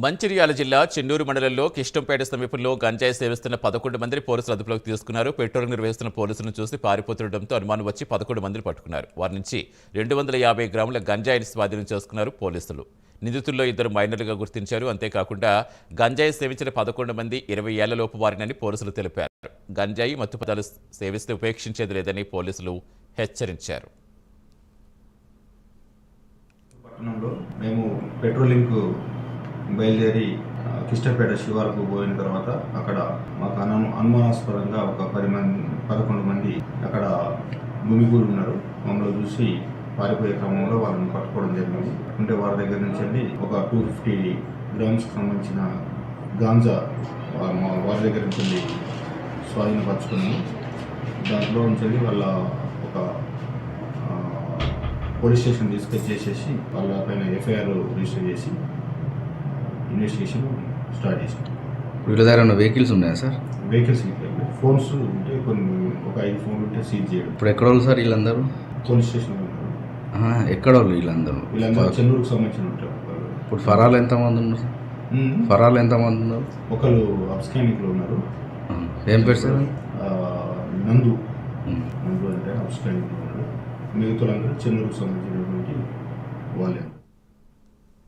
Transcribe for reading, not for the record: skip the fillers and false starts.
మంచిర్యాల జిల్లా చెన్నూరు మండలంలో కిష్టంపేట సమీపంలో గంజాయి సేవిస్తున్న 11 మందిని పోలీసులు అదుపులోకి తీసుకున్నారు. పెట్రోలింగ్ నిర్వహిస్తున్న పోలీసులను చూసి పారిపోతుండటంతో అనుమానం వచ్చి 11 మందిని పట్టుకున్నారు. వారి నుంచి 250 గ్రాముల గంజాయిని స్వాధీనం చేసుకున్నారు పోలీసులు. నిందితుల్లో 2 మైనర్లుగా గుర్తించారు. అంతేకాకుండా గంజాయి సేవించిన 11 మంది 20 ఏళ్లలోపు వారినని పోలీసులు తెలిపారు. గంజాయి మత్తు పదార్థాలు సేవిస్తే ఉపేక్షించేది లేదని పోలీసులు హెచ్చరించారు. పట్టణంలో మేము పెట్రోలింగ్ బయలుదేరి కిష్టంపేట శివారుకు పోయిన తర్వాత అక్కడ మాకు అనుమానాస్పదంగా ఒక 11 మంది అక్కడ భూమికూలు ఉన్నారు. మమ్మల్ని చూసి పారిపోయే క్రమంలో వాళ్ళని పట్టుకోవడం జరిగింది. అంటే వారి దగ్గర నుంచి అండి ఒక 250 గ్రామ్స్కి సంబంధించిన గాంజా వారి దగ్గర నుంచి స్వాధీనపరచుకున్నాము. దాంట్లో నుంచి వాళ్ళ ఒక పోలీస్ స్టేషన్ తీసుకొచ్చేసేసి వాళ్ళ పైన ఎఫ్ఐఆర్ రిజిస్టర్ చేసి ఇన్వెస్టిగేషన్ స్టార్ట్ చేసాం. వీళ్ళ దగ్గర వెహికల్స్ ఉన్నాయా సార్? వెహికల్స్ ఫోన్స్ ఉంటే ఒక 5 ఫోన్లు ఉంటే సీజ్ చేయడం. ఇప్పుడు ఎక్కడ వాళ్ళు సార్ వీళ్ళందరూ? పోలీస్ స్టేషన్ ఉన్నారు. ఎక్కడ వాళ్ళు వీళ్ళందరూ? చెన్నూరుకు సంబంధించిన ఉంటారు. ఇప్పుడు ఫరాలు ఎంతమంది ఉన్నారు సార్? ఫరాలు ఎంతమంది ఉన్నారు? ఒకరు అబ్స్కానిక్లో ఉన్నారు. ఏం పేరు సార్? నందు అంటే అబ్స్కానిక్లో ఉన్నారు. మిగతా చెన్నూరుకు సంబంధించినటువంటి వాళ్ళే.